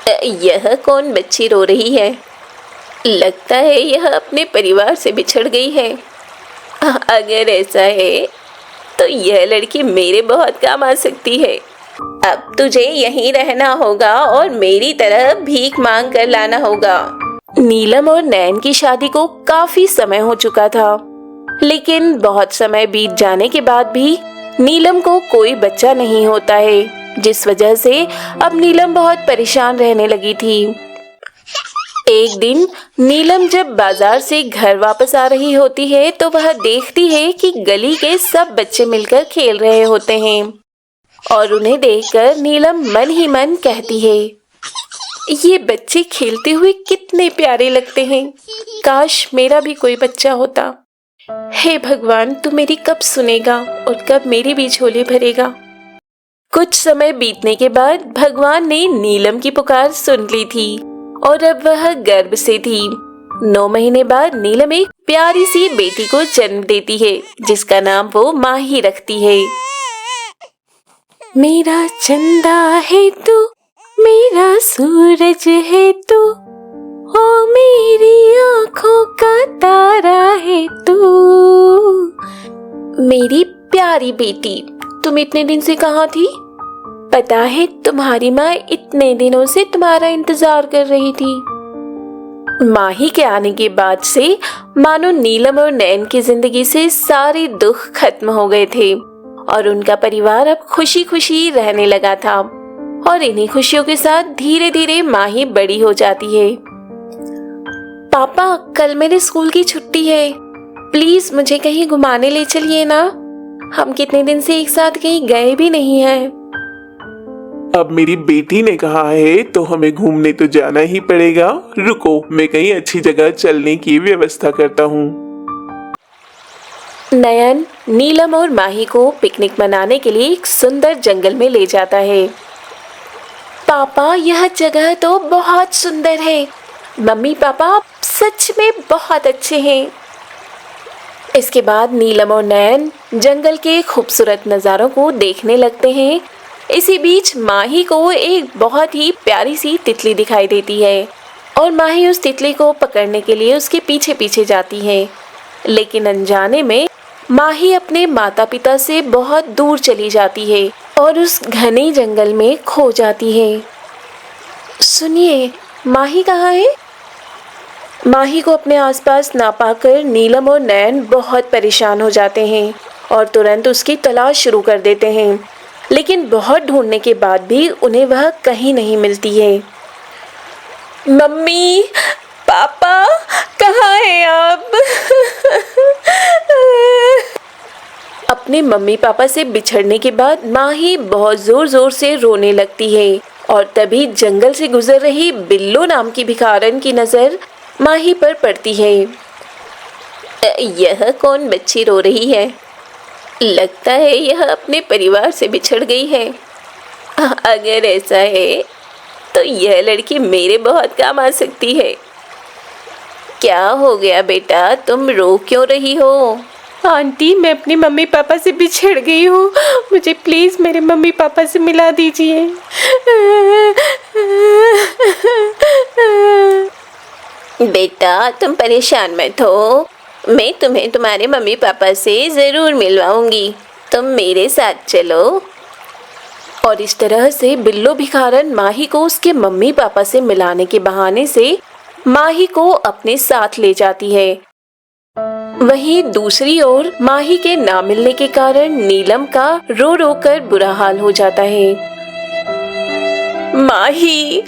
यह कौन बच्ची रो रही है? लगता है यह अपने परिवार से बिछड़ गई है। अगर ऐसा है तो यह लड़की मेरे बहुत काम आ सकती है। अब तुझे यहीं रहना होगा और मेरी तरह भीख मांग कर लाना होगा। नीलम और नैन की शादी को काफी समय हो चुका था, लेकिन बहुत समय बीत जाने के बाद भी नीलम को कोई बच्चा नहीं होता है, जिस वजह से अब नीलम बहुत परेशान रहने लगी थी। एक दिन नीलम जब बाजार से घर वापस आ रही होती है तो वह देखती है कि गली के सब बच्चे मिलकर खेल रहे होते हैं और उन्हें देखकर नीलम मन ही मन कहती है, ये बच्चे खेलते हुए कितने प्यारे लगते हैं। काश मेरा भी कोई बच्चा होता। हे भगवान, तू मेरी कब सुनेगा और कब मेरी भी झोली भरेगा। कुछ समय बीतने के बाद भगवान ने नीलम की पुकार सुन ली थी और अब वह गर्भ से थी। 9 महीने बाद नीलम एक प्यारी सी बेटी को जन्म देती है, जिसका नाम वो माही रखती है। मेरा चंदा है तू, मेरा सूरज है तू, ओ मेरी आँखों का तारा है तू। मेरी प्यारी बेटी, तुम इतने दिन से कहाँ थी? पता है तुम्हारी माँ इतने दिनों से तुम्हारा इंतजार कर रही थी। माही के आने के बाद से मानो नीलम और नैन की जिंदगी से सारे दुख खत्म हो गए थे और उनका परिवार अब खुशी खुशी रहने लगा था। और इन्हीं खुशियों के साथ धीरे धीरे माही बड़ी हो जाती है। पापा, कल मेरे स्कूल की छुट्टी है, प्लीज मुझे कहीं घुमाने ले चलिए ना। हम कितने दिन से एक साथ कहीं गए भी नहीं हैं। अब मेरी बेटी ने कहा है तो हमें घूमने तो जाना ही पड़ेगा। रुको, मैं कहीं अच्छी जगह चलने की व्यवस्था करता हूँ। नयन नीलम और माही को पिकनिक मनाने के लिए एक सुंदर जंगल में ले जाता है। पापा, यह जगह तो बहुत सुंदर है। मम्मी पापा आप सच में बहुत अच्छे हैं। इसके बाद नीलम और नयन जंगल के खूबसूरत नज़ारों को देखने लगते हैं। इसी बीच माही को एक बहुत ही प्यारी सी तितली दिखाई देती है और माही उस तितली को पकड़ने के लिए उसके पीछे पीछे जाती है, लेकिन अनजाने में माही अपने माता पिता से बहुत दूर चली जाती है और उस घने जंगल में खो जाती है। सुनिए, माही कहाँ है? माही को अपने आसपास ना पाकर नीलम और नयन बहुत परेशान हो जाते हैं और तुरंत उसकी तलाश शुरू कर देते हैं, लेकिन बहुत ढूंढने के बाद भी उन्हें वह कहीं नहीं मिलती है। मम्मी पापा, कहाँ हैं आप? अपने मम्मी पापा से बिछड़ने के बाद माही बहुत जोर जोर से रोने लगती है और तभी जंगल से गुजर रही बिल्लो नाम की भिखारन की नजर माही पर पड़ती है। यह कौन बच्ची रो रही है? लगता है यह अपने परिवार से बिछड़ गई है। अगर ऐसा है तो यह लड़की मेरे बहुत काम आ सकती है। क्या हो गया बेटा, तुम रो क्यों रही हो? आंटी, मैं अपनी मम्मी पापा से बिछड़ गई हूँ। मुझे प्लीज मेरे मम्मी पापा से मिला दीजिए। बेटा तुम परेशान मत हो, मैं तुम्हें तुम्हारे मम्मी पापा से ज़रूर मिलवाऊंगी। तुम मेरे साथ चलो। और इस तरह से बिल्लो भिखारन माही को उसके मम्मी पापा से मिलाने के बहाने से माही को अपने साथ ले जाती है। वहीं दूसरी ओर माही के ना मिलने के कारण नीलम का रो रो कर बुरा हाल हो जाता है। माही,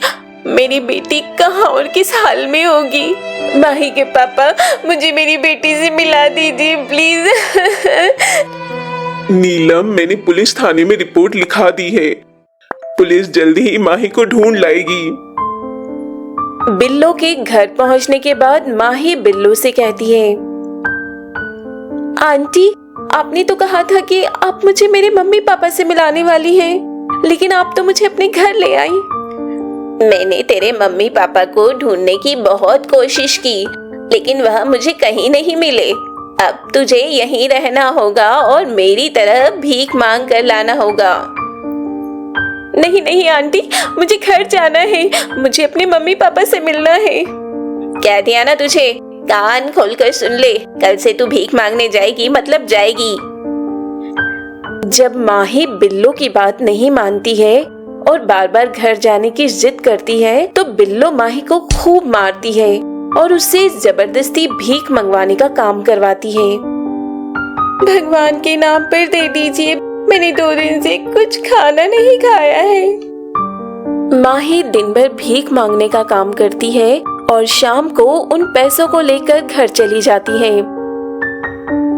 मेरी बेटी कहाँ और किस हाल में होगी? माही के पापा, मुझे मेरी बेटी से मिला दीजिए प्लीज। नीलम, मैंने पुलिस थाने में रिपोर्ट लिखा दी है। पुलिस जल्दी ही माही को ढूंढ लाएगी। बिल्लो के घर पहुंचने के बाद माही बिल्लो से कहती है, आंटी, आपने तो कहा था कि आप मुझे मेरे मम्मी पापा से मिलाने वाली हैं, लेकिन आप तो मुझे अपने घर ले आई। मैंने तेरे मम्मी पापा को ढूंढने की बहुत कोशिश की, लेकिन वह मुझे कहीं नहीं मिले। अब तुझे यहीं रहना होगा और मेरी तरह भीख मांग कर लाना होगा। नहीं नहीं आंटी, मुझे घर जाना है, मुझे अपने मम्मी पापा से मिलना है। कह दिया ना तुझे, कान खोलकर सुन ले, कल से तू भीख मांगने जाएगी मतलब जाएगी। जब माही बिल्लो की बात नहीं मानती है और बार बार घर जाने की जिद करती है तो बिल्लो माही को खूब मारती है और उससे जबरदस्ती भीख मंगवाने का काम करवाती है। भगवान के नाम पर दे दीजिए, मैंने 2 दिन से कुछ खाना नहीं खाया है। माही दिन भर भीख मांगने का काम करती है और शाम को उन पैसों को लेकर घर चली जाती है।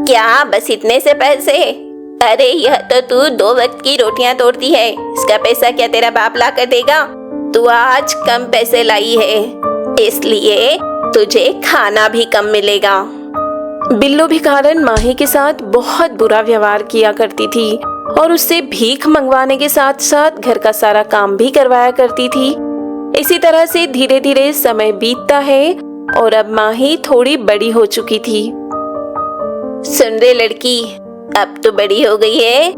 क्या बस इतने से पैसे? अरे यह तो तू 2 वक्त की रोटियां तोड़ती है, इसका पैसा क्या तेरा बाप ला कर देगा? तू आज कम पैसे लाई है, इसलिए तुझे खाना भी कम मिलेगा। बिल्लो भिखारन माही के साथ बहुत बुरा व्यवहार किया करती थी और उससे भीख मंगवाने के साथ साथ घर का सारा काम भी करवाया करती थी। इसी तरह से धीरे धीरे समय बीतता है और अब माही थोड़ी बड़ी हो चुकी थी। सुन रे लड़की, अब तो बड़ी हो गई है,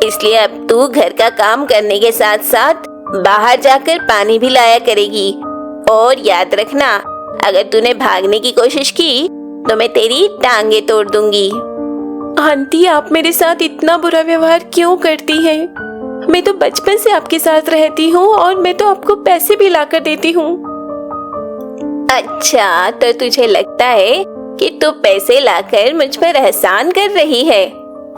इसलिए अब तू घर का काम करने के साथ साथ बाहर जाकर पानी भी लाया करेगी। और याद रखना, अगर तूने भागने की कोशिश की तो मैं तेरी टांगे तोड़ दूंगी। आंटी, आप मेरे साथ इतना बुरा व्यवहार क्यों करती हैं? मैं तो बचपन से आपके साथ रहती हूँ और मैं तो आपको पैसे भी लाकर देती हूँ। अच्छा, तो तुझे लगता है कि तू पैसे लाकर मुझ पर एहसान कर रही है?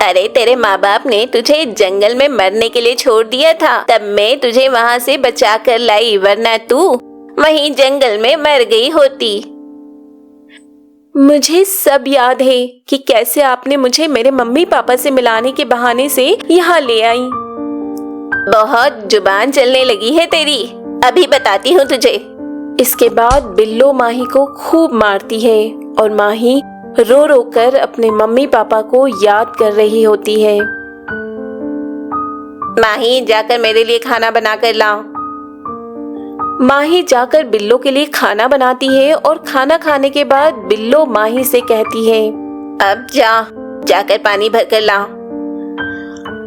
अरे तेरे माँ बाप ने तुझे जंगल में मरने के लिए छोड़ दिया था, तब मैं तुझे वहाँ से बचा कर लाई, वरना तू वहीं जंगल में मर गई होती। मुझे सब याद है कि कैसे आपने मुझे मेरे मम्मी पापा से मिलाने के बहाने से यहाँ ले आई। बहुत जुबान चलने लगी है तेरी, अभी बताती हूँ तुझे। इसके बाद बिल्लो माही को खूब मारती है और माही रो रो कर अपने मम्मी पापा को याद कर रही होती है। माही, जाकर मेरे लिए खाना बना कर लाओ। माही जाकर बिल्लो के लिए खाना बनाती है और खाना खाने के बाद बिल्लो माही से कहती है, अब जाकर पानी भर कर लाओ।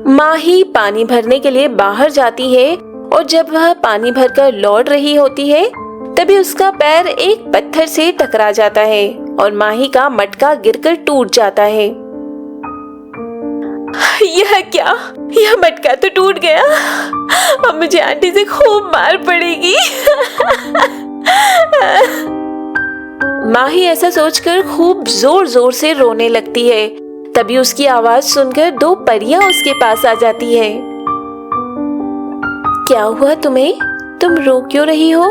माही पानी भरने के लिए बाहर जाती है और जब वह पानी भरकर लौट रही होती है तभी उसका पैर एक पत्थर से टकरा जाता है और माही का मटका गिरकर टूट जाता है। यह क्या? यह मटका तो टूट गया। अब मुझे आंटी से खूब मार पड़ेगी। माही ऐसा सोचकर खूब जोर जोर से रोने लगती है। तभी उसकी आवाज सुनकर 2 परियां उसके पास आ जाती है। क्या हुआ तुम्हें? तुम रो क्यों रही हो?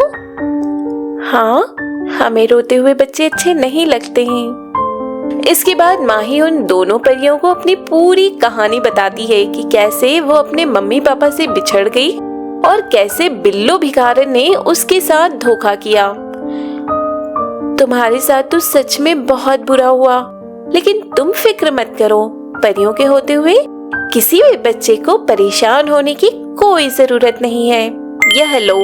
हाँ, हमें रोते हुए बच्चे अच्छे नहीं लगते हैं। इसके बाद माही उन दोनों परियों को अपनी पूरी कहानी बताती है कि कैसे वो अपने मम्मी पापा से बिछड़ गई और कैसे बिल्लो भिखारन ने उसके साथ धोखा किया। तुम्हारे साथ तो सच में बहुत बुरा हुआ, लेकिन तुम फिक्र मत करो, परियों के होते हुए किसी भी बच्चे को परेशान होने की कोई जरूरत नहीं है। यह लो,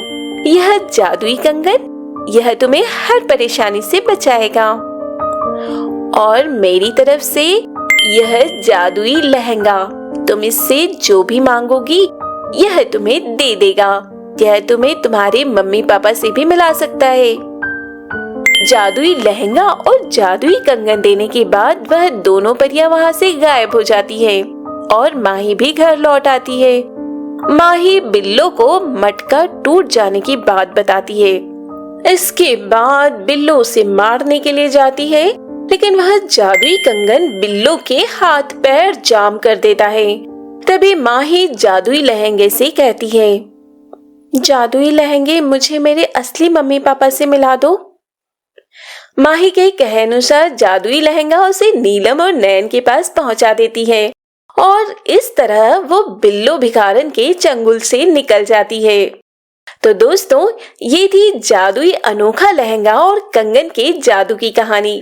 यह जादुई कंगन, यह तुम्हें हर परेशानी से बचाएगा। और मेरी तरफ से यह जादुई लहंगा, तुम इससे जो भी मांगोगी यह तुम्हें दे देगा। यह तुम्हें तुम्हारे मम्मी पापा से भी मिला सकता है। जादुई लहंगा और जादुई कंगन देने के बाद वह दोनों परियां वहां से गायब हो जाती है और माही भी घर लौट आती है। माही बिल्लो को मटका टूट जाने की बात बताती है। इसके बाद बिल्लो उसे मारने के लिए जाती है, लेकिन वह जादुई कंगन बिल्लो के हाथ पैर जाम कर देता है। तभी माही जादुई लहंगे से कहती है, जादुई लहंगे, मुझे मेरे असली मम्मी पापा से मिला दो। माही के कहे अनुसार जादुई लहंगा उसे नीलम और नैन के पास पहुंचा देती है और इस तरह वो बिल्लो भिखारन के चंगुल से निकल जाती है। तो दोस्तों, ये थी जादुई अनोखा लहंगा और कंगन के जादू की कहानी।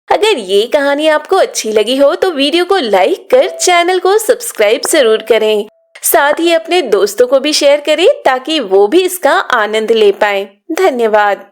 अगर ये कहानी आपको अच्छी लगी हो तो वीडियो को लाइक कर चैनल को सब्सक्राइब जरूर करें। साथ ही अपने दोस्तों को भी शेयर करें ताकि वो भी इसका आनंद ले पाएं। धन्यवाद।